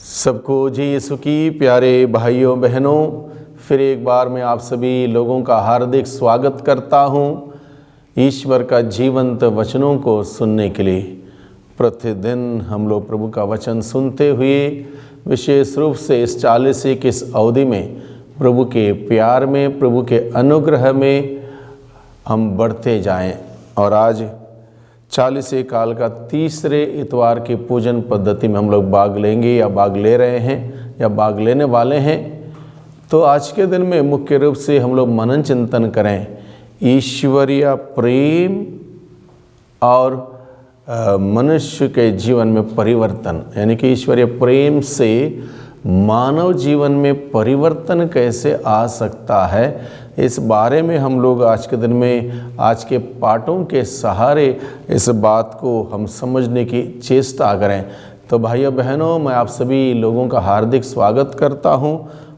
सबको जी यीशु की प्यारे भाइयों बहनों, फिर एक बार मैं आप सभी लोगों का हार्दिक स्वागत करता हूं ईश्वर का जीवंत वचनों को सुनने के लिए। प्रतिदिन हम लोग प्रभु का वचन सुनते हुए विशेष रूप से इस 40 की इस अवधि में प्रभु के प्यार में, प्रभु के अनुग्रह में हम बढ़ते जाएं। और आज 40 काल का तीसरे इतवार की पूजन पद्धति में हम लोग भाग लेंगे या भाग ले रहे हैं या भाग लेने वाले हैं। तो आज के दिन में मुख्य रूप से हम लोग मनन चिंतन करें ईश्वरीय प्रेम और मनुष्य के जीवन में परिवर्तन, यानी कि ईश्वरीय प्रेम से मानव जीवन में परिवर्तन कैसे आ सकता है, इस बारे में हम लोग आज के दिन में आज के पाठों के सहारे इस बात को हम समझने की चेष्टा करें। तो भाइयों बहनों, मैं आप सभी लोगों का हार्दिक स्वागत करता हूं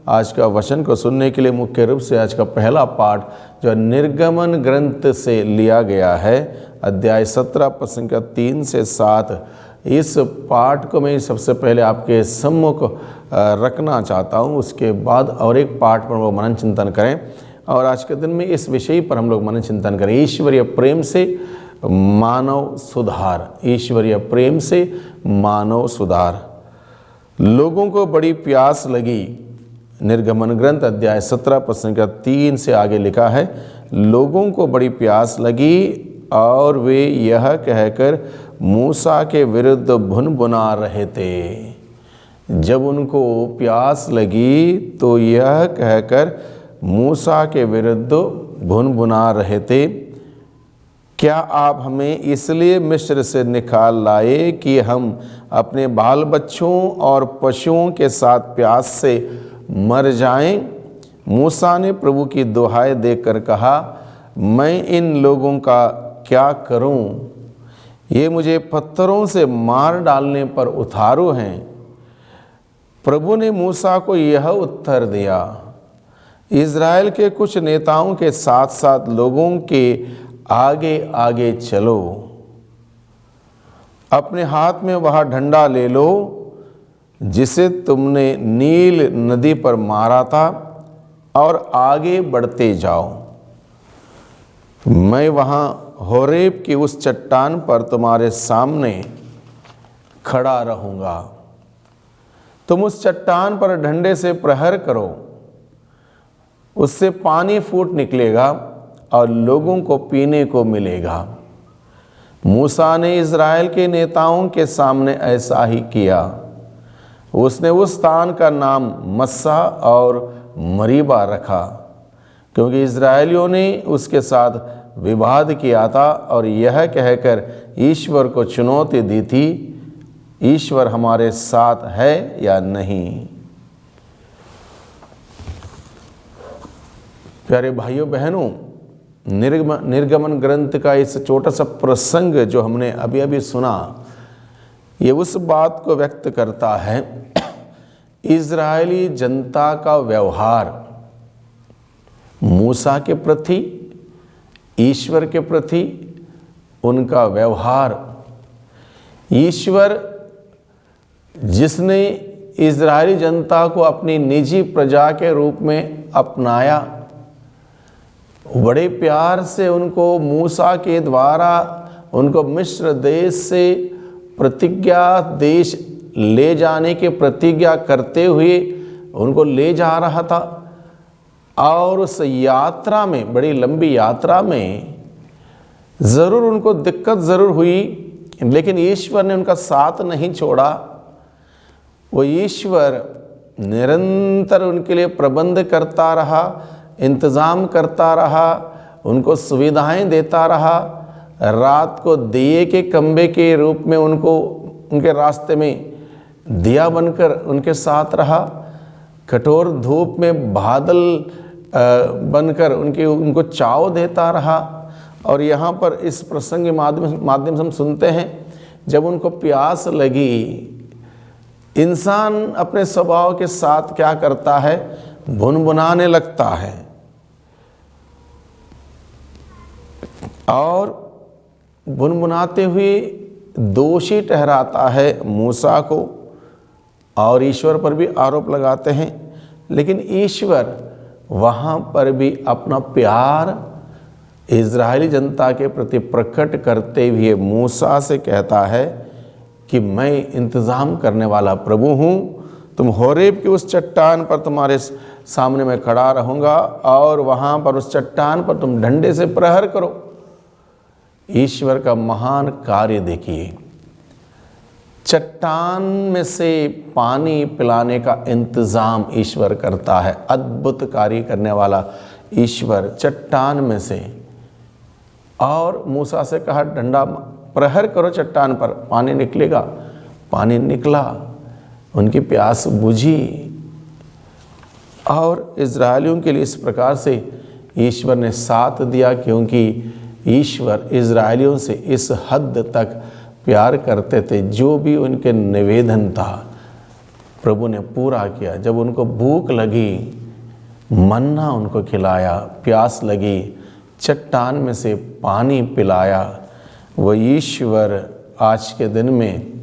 आज का वचन को सुनने के लिए। मुख्य रूप से आज का पहला पाठ जो निर्गमन ग्रंथ से लिया गया है, अध्याय 17 पद का 3 से 7। इस पाठ को मैं सबसे पहले आपके सम्मुख रखना चाहता हूं, उसके बाद और एक पाठ पर वो मनन चिंतन करें। और आज के दिन में इस विषय पर हम लोग मनन चिंतन करें, ईश्वरीय प्रेम से मानव सुधार। ईश्वरीय प्रेम से मानव सुधार। लोगों को बड़ी प्यास लगी। निर्गमन ग्रंथ अध्याय 17 पद का 3 से आगे लिखा है, लोगों को बड़ी प्यास लगी और वे यह कहकर मूसा के विरुद्ध भुनभुना रहे थे। जब उनको प्यास लगी तो यह कहकर मूसा के विरुद्ध भुनभुना रहे थे, क्या आप हमें इसलिए मिस्र से निकाल लाए कि हम अपने बाल बच्चों और पशुओं के साथ प्यास से मर जाएं? मूसा ने प्रभु की दुहाई देकर कहा, मैं इन लोगों का क्या करूं? ये मुझे पत्थरों से मार डालने पर उतारू हैं। प्रभु ने मूसा को यह उत्तर दिया, इज़राइल के कुछ नेताओं के साथ साथ लोगों के आगे आगे चलो। अपने हाथ में वह डंडा ले लो जिसे तुमने नील नदी पर मारा था और आगे बढ़ते जाओ। मैं वहाँ होरेब की उस चट्टान पर तुम्हारे सामने खड़ा रहूँगा। तुम उस चट्टान पर डंडे से प्रहार करो, उससे पानी फूट निकलेगा और लोगों को पीने को मिलेगा। मूसा ने इज़राइल के नेताओं के सामने ऐसा ही किया। उसने उस स्थान का नाम मस्सा और मरीबा रखा, क्योंकि इज़राइलियों ने उसके साथ विवाद किया था और यह कहकर ईश्वर को चुनौती दी थी, ईश्वर हमारे साथ है या नहीं। प्यारे भाइयों बहनों, निर्गमन ग्रंथ का इस छोटा सा प्रसंग जो हमने अभी अभी सुना, ये उस बात को व्यक्त करता है, इज़राइली जनता का व्यवहार मूसा के प्रति, ईश्वर के प्रति उनका व्यवहार। ईश्वर जिसने इज़राइली जनता को अपनी निजी प्रजा के रूप में अपनाया, बड़े प्यार से उनको मूसा के द्वारा उनको मिस्र देश से प्रतिज्ञा देश ले जाने की प्रतिज्ञा करते हुए उनको ले जा रहा था। और उस यात्रा में, बड़ी लंबी यात्रा में ज़रूर उनको दिक्कत ज़रूर हुई, लेकिन ईश्वर ने उनका साथ नहीं छोड़ा। वो ईश्वर निरंतर उनके लिए प्रबंध करता रहा, इंतज़ाम करता रहा, उनको सुविधाएं देता रहा। रात को दिए के खंभे के रूप में उनको उनके रास्ते में दिया बनकर उनके साथ रहा। कठोर धूप में बादल बनकर उनको छांव देता रहा। और यहाँ पर इस प्रसंग के माध्यम से हम सुनते हैं, जब उनको प्यास लगी, इंसान अपने स्वभाव के साथ क्या करता है, भुनभुनाने लगता है और भुनभुनाते हुए दोषी ठहराता है मूसा को और ईश्वर पर भी आरोप लगाते हैं। लेकिन ईश्वर वहाँ पर भी अपना प्यार इज़राइली जनता के प्रति प्रकट करते हुए मूसा से कहता है कि मैं इंतज़ाम करने वाला प्रभु हूँ, तुम होरेब की उस चट्टान पर तुम्हारे सामने मैं खड़ा रहूँगा और वहाँ पर उस चट्टान पर तुम डंडे से प्रहार करो। ईश्वर का महान कार्य देखिए, चट्टान में से पानी पिलाने का इंतज़ाम ईश्वर करता है। अद्भुत कार्य करने वाला ईश्वर चट्टान में से, और मूसा से कहा डंडा प्रहार करो चट्टान पर, पानी निकलेगा। पानी निकला, उनकी प्यास बुझी। और इज़राइलियों के लिए इस प्रकार से ईश्वर ने साथ दिया, क्योंकि ईश्वर इज़राइलियों से इस हद तक प्यार करते थे, जो भी उनके निवेदन था प्रभु ने पूरा किया। जब उनको भूख लगी, मन्ना उनको खिलाया, प्यास लगी, चट्टान में से पानी पिलाया। वो ईश्वर आज के दिन में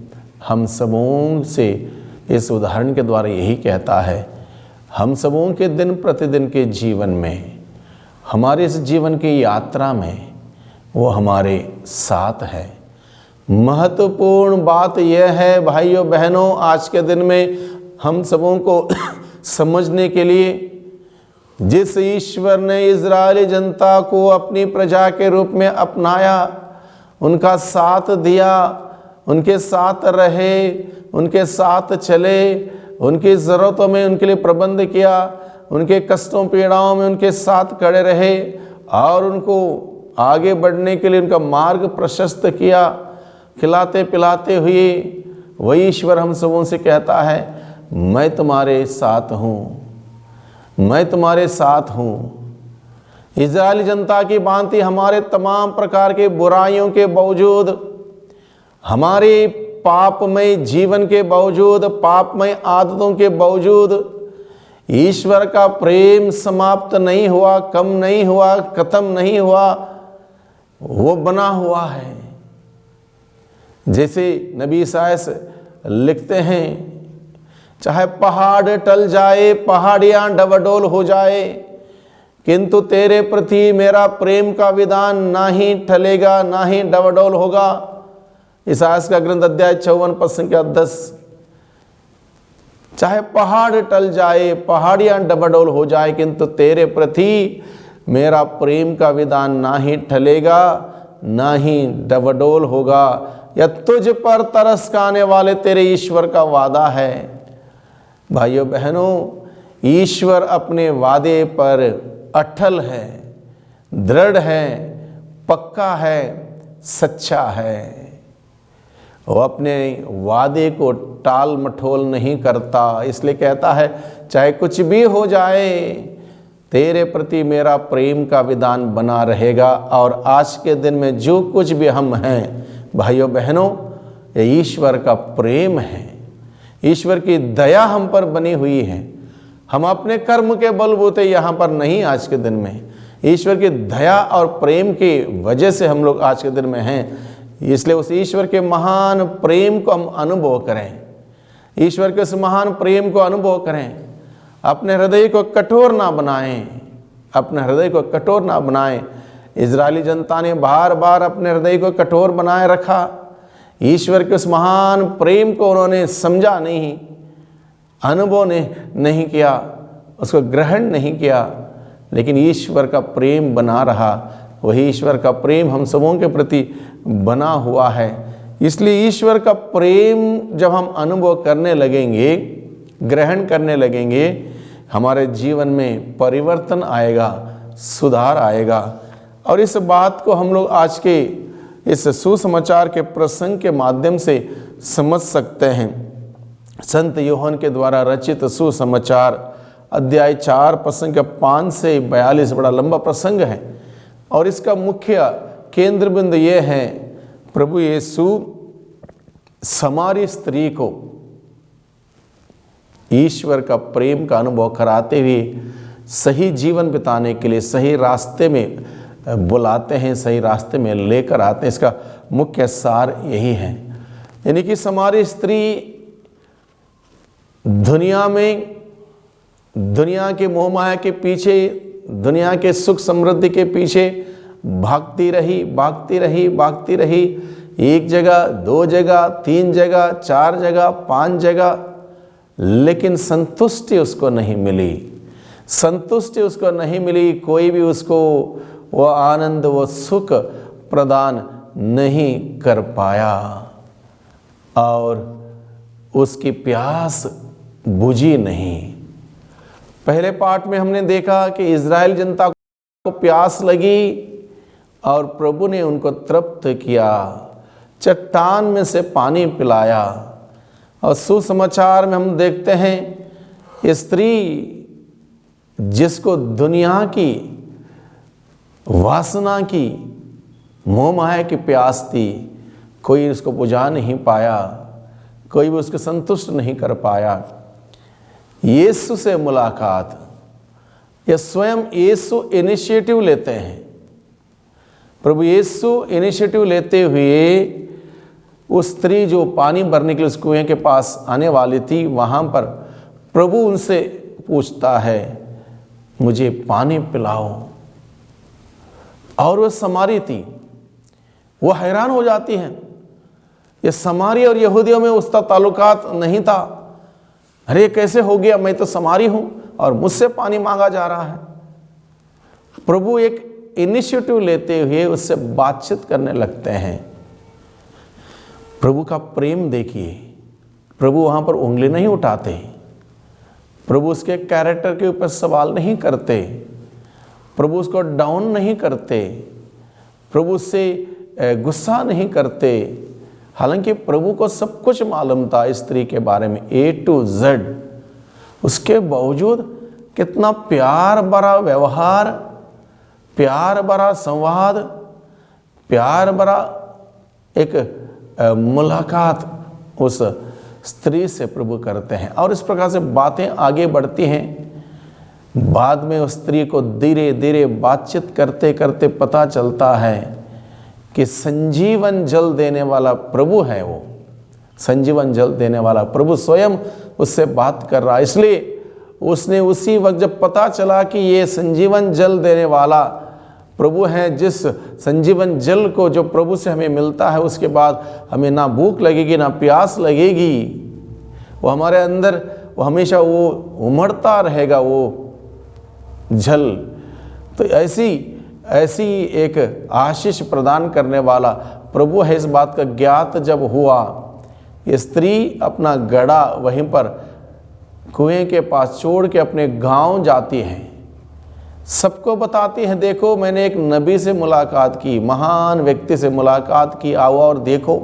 हम सबों से इस उदाहरण के द्वारा यही कहता है, हम सबों के दिन प्रतिदिन के जीवन में, हमारे इस जीवन की यात्रा में वो हमारे साथ है। महत्वपूर्ण बात यह है भाइयों बहनों, आज के दिन में हम सबों को समझने के लिए, जिस ईश्वर ने इज़राइली जनता को अपनी प्रजा के रूप में अपनाया, उनका साथ दिया, उनके साथ रहे, उनके साथ चले, उनकी ज़रूरतों में उनके लिए प्रबंध किया, उनके कष्टों पीड़ाओं में उनके साथ खड़े रहे और उनको आगे बढ़ने के लिए उनका मार्ग प्रशस्त किया, खिलाते पिलाते हुए। वही ईश्वर हम सबों से कहता है, मैं तुम्हारे साथ हूँ, मैं तुम्हारे साथ हूँ। इज़राइली जनता की भांति हमारे तमाम प्रकार के बुराइयों के बावजूद, हमारे पापमय जीवन के बावजूद, पापमय आदतों के बावजूद ईश्वर का प्रेम समाप्त नहीं हुआ, कम नहीं हुआ, खत्म नहीं हुआ, वो बना हुआ है। जैसे नबी ईसाया लिखते हैं, चाहे पहाड़ टल जाए, पहाड़ियाँ डबडोल हो जाए, किंतु तेरे प्रति मेरा प्रेम का विधान ना ही टलेगा, ना ही डबडोल होगा। ईसाया का ग्रंथ अध्याय 54 पद संख्या 10। चाहे पहाड़ टल जाए, पहाड़ियाँ डबडोल हो जाए, किंतु तेरे प्रति मेरा प्रेम का विधान ना ही टलेगा, ना ही डबडोल होगा। या तुझ पर तरस खाने वाले तेरे ईश्वर का वादा है। भाइयों बहनों, ईश्वर अपने वादे पर अटल है, दृढ़ है, पक्का है, सच्चा है। वो अपने वादे को टाल मठोल नहीं करता, इसलिए कहता है चाहे कुछ भी हो जाए, तेरे प्रति मेरा प्रेम का विधान बना रहेगा। और आज के दिन में जो कुछ भी हम हैं भाइयों बहनों, ये ईश्वर का प्रेम है, ईश्वर की दया हम पर बनी हुई है। हम अपने कर्म के बलबूते यहाँ पर नहीं, आज के दिन में ईश्वर की दया और प्रेम की वजह से हम लोग आज के दिन में हैं। इसलिए उस ईश्वर के महान प्रेम को हम अनुभव करें, ईश्वर के उस महान प्रेम को अनुभव करें। अपने हृदय को कठोर ना बनाएं, अपने हृदय को कठोर ना बनाएं। इज़राइली जनता ने बार बार अपने हृदय को कठोर बनाए रखा। ईश्वर के उस महान प्रेम को उन्होंने समझा नहीं, अनुभव नहीं किया, उसको ग्रहण नहीं किया। लेकिन ईश्वर का प्रेम बना रहा। वही ईश्वर का प्रेम हम सबों के प्रति बना हुआ है। इसलिए ईश्वर का प्रेम जब हम अनुभव करने लगेंगे, ग्रहण करने लगेंगे, हमारे जीवन में परिवर्तन आएगा, सुधार आएगा। और इस बात को हम लोग आज के इस सुसमाचार के प्रसंग के माध्यम से समझ सकते हैं। संत यूहन्ना के द्वारा रचित सुसमाचार अध्याय 4 प्रसंग 5 से 42 बड़ा लंबा प्रसंग है। और इसका मुख्य केंद्र बिंदु ये है, प्रभु यीशु समारी स्त्री को ईश्वर का प्रेम का अनुभव कराते हुए सही जीवन बिताने के लिए सही रास्ते में बुलाते हैं, सही रास्ते में लेकर आते हैं। इसका मुख्य सार यही है। यानी कि समारी स्त्री दुनिया में, दुनिया के मोह माया के पीछे, दुनिया के सुख समृद्धि के पीछे भागती रही, भागती रही, भागती रही। एक जगह, दो जगह, तीन जगह, चार जगह, पांच जगह, लेकिन संतुष्टि उसको नहीं मिली। संतुष्टि उसको नहीं मिली। कोई भी उसको वो आनंद, वो सुख प्रदान नहीं कर पाया और उसकी प्यास बुझी नहीं। पहले पाठ में हमने देखा कि इज़राइल जनता को प्यास लगी और प्रभु ने उनको तृप्त किया, चट्टान में से पानी पिलाया। और सुसमाचार में हम देखते हैं स्त्री जिसको दुनिया की वासना की, मोह माया की प्यास थी, कोई उसको बुझा नहीं पाया, कोई भी उसको संतुष्ट नहीं कर पाया। यीशु से मुलाकात, या स्वयं यीशु इनिशिएटिव लेते हैं। प्रभु यीशु इनिशिएटिव लेते हुए उस स्त्री जो पानी भरने के लिए उस कुएं के पास आने वाली थी, वहाँ पर प्रभु उनसे पूछता है, मुझे पानी पिलाओ। और वह समारी थी, वो हैरान हो जाती हैं। ये समारी और यहूदियों में उसका ताल्लुकात नहीं था। अरे कैसे हो गया, मैं तो समारी हूं और मुझसे पानी मांगा जा रहा है। प्रभु एक इनिशिएटिव लेते हुए उससे बातचीत करने लगते हैं। प्रभु का प्रेम देखिए, प्रभु वहां पर उंगली नहीं उठाते, प्रभु उसके कैरेक्टर के ऊपर सवाल नहीं करते, प्रभु उसको डाउन नहीं करते, प्रभु उससे गुस्सा नहीं करते। हालांकि प्रभु को सब कुछ मालूम था स्त्री के बारे में, A to Z। उसके बावजूद कितना प्यार भरा व्यवहार, प्यार भरा संवाद, प्यार भरा एक मुलाकात उस स्त्री से प्रभु करते हैं। और इस प्रकार से बातें आगे बढ़ती हैं। बाद में उस स्त्री को धीरे धीरे बातचीत करते करते पता चलता है कि संजीवन जल देने वाला प्रभु है। वो संजीवन जल देने वाला प्रभु स्वयं उससे बात कर रहा है। इसलिए उसने उसी वक्त जब पता चला कि ये संजीवन जल देने वाला प्रभु है, जिस संजीवन जल को जो प्रभु से हमें मिलता है, उसके बाद हमें ना भूख लगेगी ना प्यास लगेगी। वो हमारे अंदर वो हमेशा वो उमड़ता रहेगा वो जल। तो ऐसी एक आशीष प्रदान करने वाला प्रभु है। इस बात का ज्ञात जब हुआ, ये स्त्री अपना गड़ा वहीं पर कुएं के पास छोड़ के अपने गांव जाती है। सबको बताती है, देखो मैंने एक नबी से मुलाकात की, महान व्यक्ति से मुलाकात की, आओ और देखो।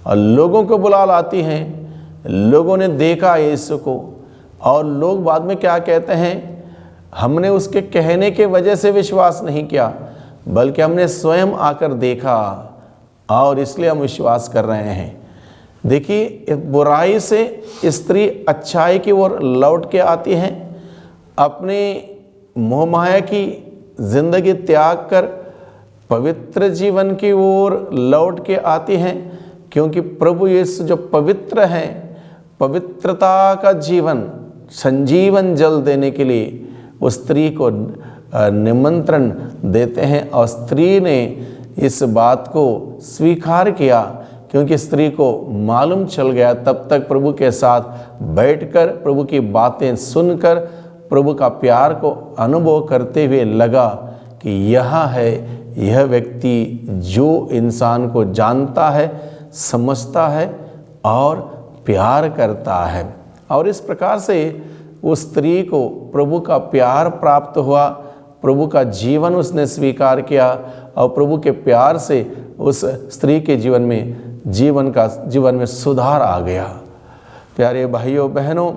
और लोगों को बुला लाती हैं। लोगों ने देखा यीशु को, और लोग बाद में क्या कहते हैं, हमने उसके कहने के वजह से विश्वास नहीं किया, बल्कि हमने स्वयं आकर देखा और इसलिए हम विश्वास कर रहे हैं। देखिए, बुराई से स्त्री अच्छाई की ओर लौट के आती हैं, अपने मोह माया की जिंदगी त्याग कर पवित्र जीवन की ओर लौट के आती हैं, क्योंकि प्रभु यीशु जो पवित्र हैं, पवित्रता का जीवन संजीवन जल देने के लिए उस स्त्री को निमंत्रण देते हैं। और स्त्री ने इस बात को स्वीकार किया, क्योंकि स्त्री को मालूम चल गया, तब तक प्रभु के साथ बैठकर प्रभु की बातें सुनकर प्रभु का प्यार को अनुभव करते हुए लगा कि यह है यह व्यक्ति जो इंसान को जानता है, समझता है और प्यार करता है। और इस प्रकार से उस स्त्री को प्रभु का प्यार प्राप्त हुआ, प्रभु का जीवन उसने स्वीकार किया और प्रभु के प्यार से उस स्त्री के जीवन में सुधार आ गया। प्यारे भाइयों बहनों,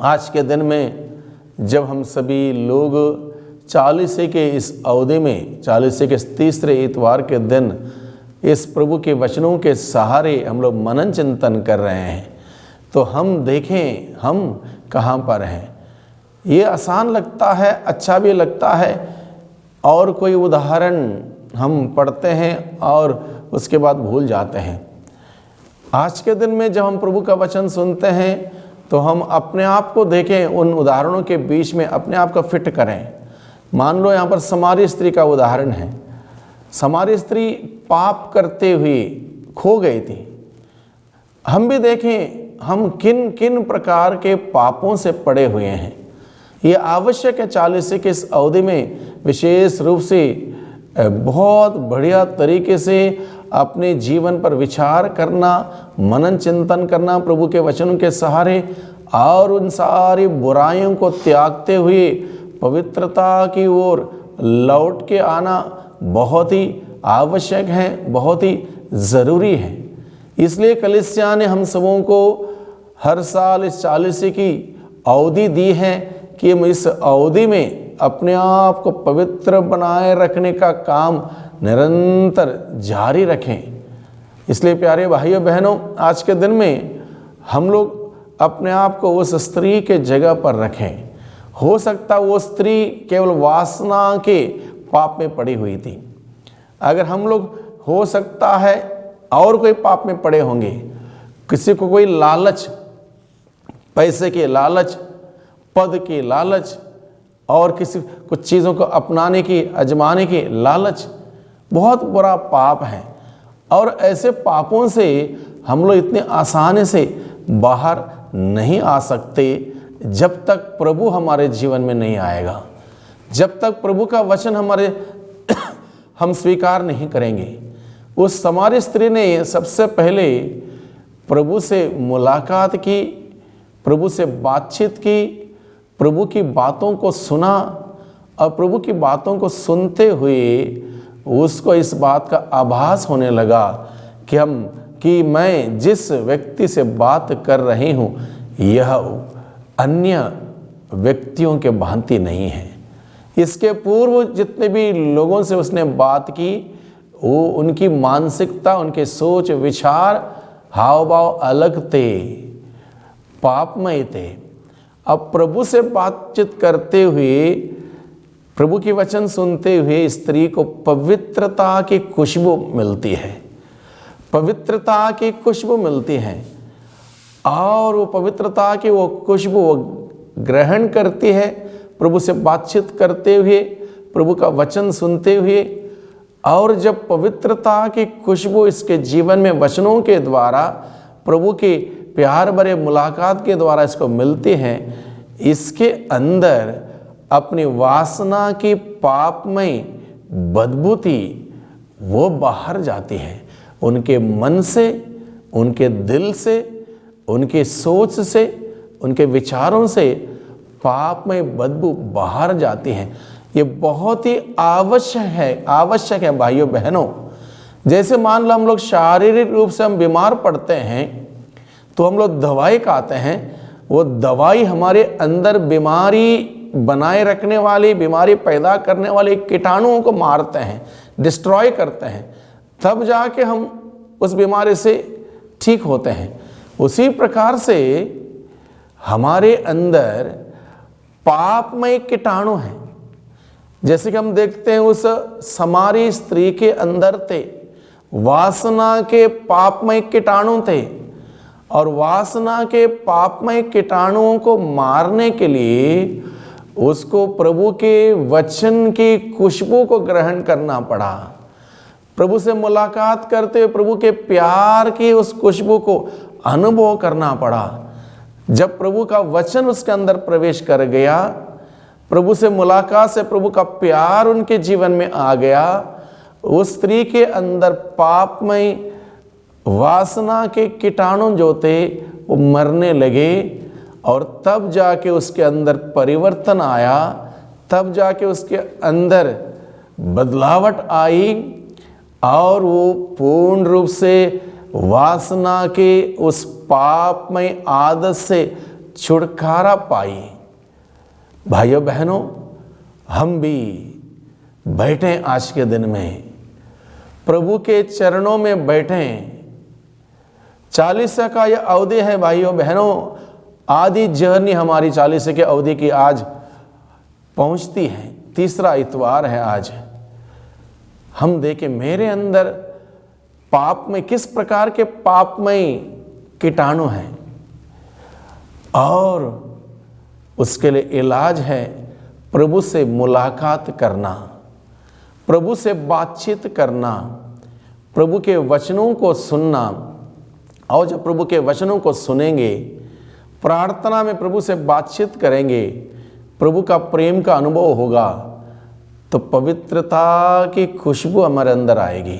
आज के दिन में जब हम सभी लोग चालीसे के इस अवधि में, चालीसे के तीसरे इतवार के दिन इस प्रभु के वचनों के सहारे हम लोग मनन चिंतन कर रहे हैं, तो हम देखें हम कहाँ पर हैं। ये आसान लगता है, अच्छा भी लगता है, और कोई उदाहरण हम पढ़ते हैं और उसके बाद भूल जाते हैं। आज के दिन में जब हम प्रभु का वचन सुनते हैं तो हम अपने आप को देखें, उन उदाहरणों के बीच में अपने आप को फिट करें। मान लो यहाँ पर समारी स्त्री का उदाहरण है। समारी स्त्री पाप करते हुए खो गई थी। हम भी देखें हम किन किन प्रकार के पापों से पड़े हुए हैं। ये आवश्यक है 40 के इस अवधि में विशेष रूप से बहुत बढ़िया तरीके से अपने जीवन पर विचार करना, मनन चिंतन करना प्रभु के वचनों के सहारे, और उन सारी बुराइयों को त्यागते हुए पवित्रता की ओर लौट के आना बहुत ही आवश्यक है, बहुत ही ज़रूरी है। इसलिए कलीसिया ने हम सबों को हर साल इस 40 की अवधि दी है कि हम इस अवधि में अपने आप को पवित्र बनाए रखने का काम निरंतर जारी रखें। इसलिए प्यारे भाइयों बहनों, आज के दिन में हम लोग अपने आप को उस स्त्री के जगह पर रखें। हो सकता वो स्त्री केवल वासना के पाप में पड़ी हुई थी। अगर हम लोग हो सकता है और कोई पाप में पड़े होंगे, किसी को कोई लालच, पैसे के लालच, पद के लालच, और किसी कुछ चीज़ों को अपनाने की, आजमाने की लालच बहुत बुरा पाप है। और ऐसे पापों से हम लोग इतने आसानी से बाहर नहीं आ सकते जब तक प्रभु हमारे जीवन में नहीं आएगा, जब तक प्रभु का वचन हम स्वीकार नहीं करेंगे। उस समारी स्त्री ने सबसे पहले प्रभु से मुलाकात की, प्रभु से बातचीत की, प्रभु की बातों को सुना, और प्रभु की बातों को सुनते हुए उसको इस बात का आभास होने लगा कि मैं जिस व्यक्ति से बात कर रही हूँ यह अन्य व्यक्तियों के भांति नहीं है। इसके पूर्व जितने भी लोगों से उसने बात की, वो उनकी मानसिकता, उनके सोच विचार, हाव भाव अलग थे, पापमय थे। अब प्रभु से बातचीत करते हुए, प्रभु की वचन सुनते हुए स्त्री को पवित्रता की खुशबू मिलती है, पवित्रता की खुशबू मिलती है। और वो पवित्रता की वो खुशबू वो ग्रहण करती है प्रभु से बातचीत करते हुए, प्रभु का वचन सुनते हुए। और जब पवित्रता की खुशबू इसके जीवन में वचनों के द्वारा, प्रभु के प्यार भरे मुलाकात के द्वारा इसको मिलती हैं, इसके अंदर अपनी वासना की पापमय बदबू थी वो बाहर जाती है। उनके मन से, उनके दिल से, उनके सोच से, उनके विचारों से पापमय बदबू बाहर जाती है। ये बहुत ही आवश्यक है भाइयों बहनों। जैसे मान लो हम लोग शारीरिक रूप से हम बीमार पड़ते हैं तो हम लोग दवाई खाते हैं, वो दवाई हमारे अंदर बीमारी बनाए रखने वाली, बीमारी पैदा करने वाले कीटाणुओं को मारते हैं, डिस्ट्रॉय करते हैं, तब जाके हम उस बीमारी से ठीक होते हैं। उसी प्रकार से हमारे अंदर पापमय कीटाणु हैं। जैसे कि हम देखते हैं उस समारी स्त्री के अंदर थे वासना के पापमय कीटाणु थे, और वासना के पापमय कीटाणुओं को मारने के लिए उसको प्रभु के वचन की खुशबू को ग्रहण करना पड़ा। प्रभु से मुलाकात करते हुए प्रभु के प्यार की उस खुशबू को अनुभव करना पड़ा। जब प्रभु का वचन उसके अंदर प्रवेश कर गया, प्रभु से मुलाकात से प्रभु का प्यार उनके जीवन में आ गया, उस स्त्री के अंदर पापमय वासना के कीटाणु जो थे वो मरने लगे। और तब जाके उसके अंदर परिवर्तन आया, तब जाके उसके अंदर बदलावट आई, और वो पूर्ण रूप से वासना के उस पापमय आदत से छुटकारा पाई। भाइयों बहनों, हम भी बैठें आज के दिन में प्रभु के चरणों में बैठें। 40 का यह अवधि है भाइयों बहनों, आधी जर्नी हमारी 40 के अवधि की आज पहुंचती है। तीसरा इतवार है आज। हम देखें मेरे अंदर पाप में किस प्रकार के पापमय कीटाणु हैं, और उसके लिए इलाज है प्रभु से मुलाकात करना, प्रभु से बातचीत करना, प्रभु के वचनों को सुनना। और जब प्रभु के वचनों को सुनेंगे, प्रार्थना में प्रभु से बातचीत करेंगे, प्रभु का प्रेम का अनुभव होगा, तो पवित्रता की खुशबू हमारे अंदर आएगी।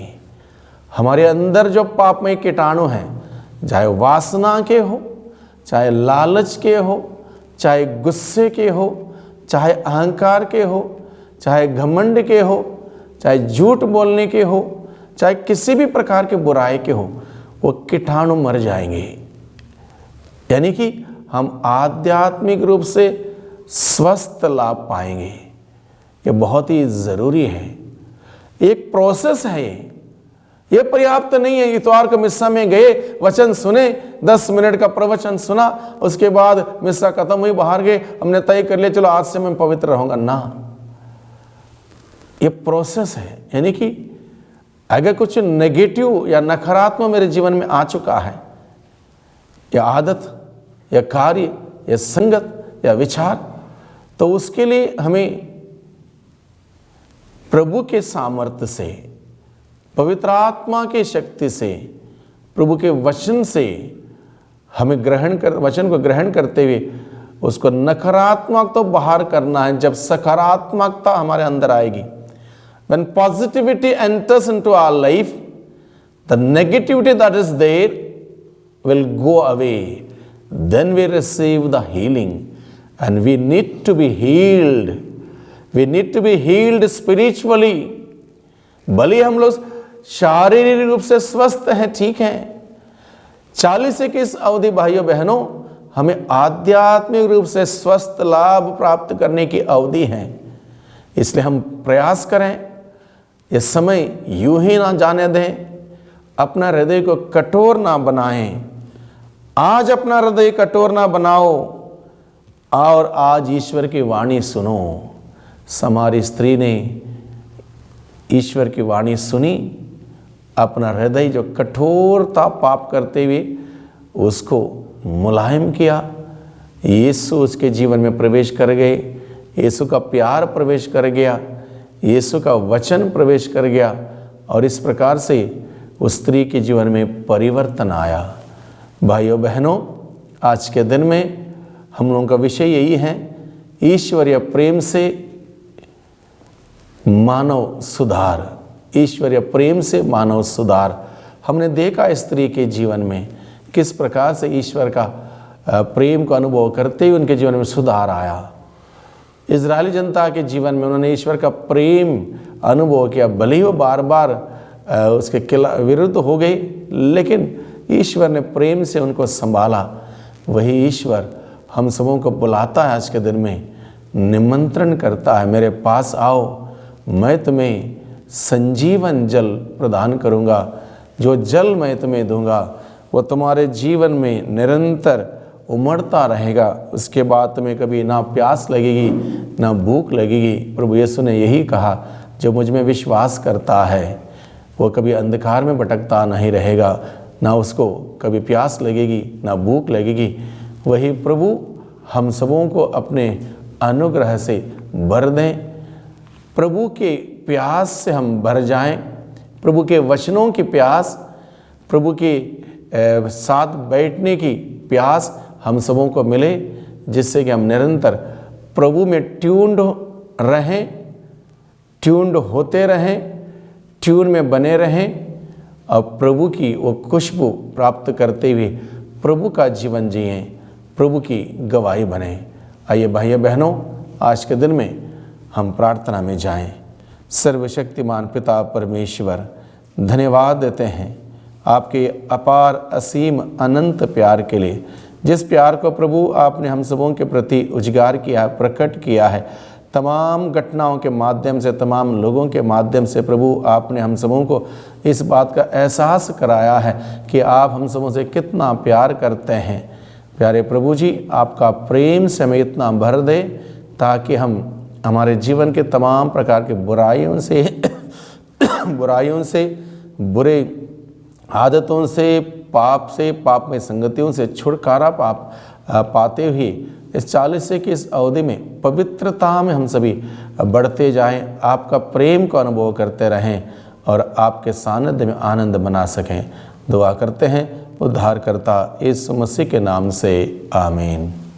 हमारे अंदर जो पापमय कीटाणु हैं, चाहे वासना के हो, चाहे लालच के हो, चाहे गुस्से के हो, चाहे अहंकार के हो, चाहे घमंड के हो, चाहे झूठ बोलने के हो, चाहे किसी भी प्रकार के बुराई के हो, वो कीटाणु मर जाएंगे। यानी कि हम आध्यात्मिक रूप से स्वस्थ लाभ पाएंगे। ये बहुत ही ज़रूरी है, एक प्रोसेस है। ये पर्याप्त नहीं है कि इतवार को मिस्सा में गए, वचन सुने, 10 मिनट का प्रवचन सुना, उसके बाद मिस्सा खत्म हुई, बाहर गए, हमने तय कर लिया चलो आज से मैं पवित्र रहूंगा। ना, ये प्रोसेस है। यानी कि अगर कुछ नेगेटिव या नकारात्मक मेरे जीवन में आ चुका है, या आदत या कार्य या संगत या विचार, तो उसके लिए हमें प्रभु के सामर्थ्य से, पवित्र आत्मा की शक्ति से, प्रभु के वचन से हमें वचन को ग्रहण करते हुए उसको नकारात्मक तो बाहर करना है। जब सकारात्मकता हमारे अंदर आएगी, when positivity enters into our life, the negativity that is there will go away. Then we receive the healing, and we need to be healed. We need to be healed spiritually. भले हम लोग शारीरिक रूप से स्वस्थ हैं, ठीक है, 40 की इस अवधि भाइयों बहनों हमें आध्यात्मिक रूप से स्वस्थ लाभ प्राप्त करने की अवधि है। इसलिए हम प्रयास करें, ये समय यूं ही ना जाने दें, अपना हृदय को कठोर ना बनाएं। आज अपना हृदय कठोर ना बनाओ और आज ईश्वर की वाणी सुनो। समारी स्त्री ने ईश्वर की वाणी सुनी, अपना हृदय जो कठोरता पाप करते हुए उसको मुलायम किया। यीशु उसके जीवन में प्रवेश कर गए, यीशु का प्यार प्रवेश कर गया, यीशु का वचन प्रवेश कर गया, और इस प्रकार से उस स्त्री के जीवन में परिवर्तन आया। भाइयों बहनों, आज के दिन में हम लोगों का विषय यही है, ईश्वरीय प्रेम से मानव सुधार। ईश्वरीय प्रेम से मानव सुधार। हमने देखा स्त्री के जीवन में किस प्रकार से ईश्वर का प्रेम का अनुभव करते हुए उनके जीवन में सुधार आया। इजरायली जनता के जीवन में उन्होंने ईश्वर का प्रेम अनुभव किया, भले ही वो बार बार उसके विरुद्ध हो गई, लेकिन ईश्वर ने प्रेम से उनको संभाला। वही ईश्वर हम सबों को बुलाता है, आज के दिन में निमंत्रण करता है, मेरे पास आओ, मैं तुम्हें संजीवन जल प्रदान करूंगा। जो जल मैं तुम्हें दूंगा वो तुम्हारे जीवन में निरंतर उमड़ता रहेगा। उसके बाद तुम्हें कभी ना प्यास लगेगी ना भूख लगेगी। प्रभु यीशु ने यही कहा, जो मुझ में विश्वास करता है वो कभी अंधकार में भटकता नहीं रहेगा, ना उसको कभी प्यास लगेगी ना भूख लगेगी। वही प्रभु हम सबों को अपने अनुग्रह से भर दें। प्रभु के प्यास से हम भर जाएं, प्रभु के वचनों की प्यास, प्रभु के साथ बैठने की प्यास हम सबों को मिले, जिससे कि हम निरंतर प्रभु में ट्यून्ड रहें, ट्यून्ड होते रहें, ट्यून में बने रहें और प्रभु की वो खुशबू प्राप्त करते हुए प्रभु का जीवन जिएं, प्रभु की गवाही बने। आइए भाइयों बहनों, आज के दिन में हम प्रार्थना में जाएं। सर्वशक्तिमान पिता परमेश्वर, धन्यवाद देते हैं आपके अपार असीम अनंत प्यार के लिए, जिस प्यार को प्रभु आपने हम सबों के प्रति उजागर किया, प्रकट किया है। तमाम घटनाओं के माध्यम से, तमाम लोगों के माध्यम से प्रभु आपने हम सबों को इस बात का एहसास कराया है कि आप हम सबों से कितना प्यार करते हैं। प्यारे प्रभु जी, आपका प्रेम से हमें इतना भर दे ताकि हम हमारे जीवन के तमाम प्रकार के बुराइयों से, बुरे आदतों से, पाप में संगतियों से छुटकारा पाते हुए इस 40 की इस अवधि में पवित्रता में हम सभी बढ़ते जाएं, आपका प्रेम को अनुभव करते रहें और आपके सानिध्य में आनंद मना सकें। दुआ करते हैं उद्धारकर्ता यीशु मसीह के नाम से, आमीन।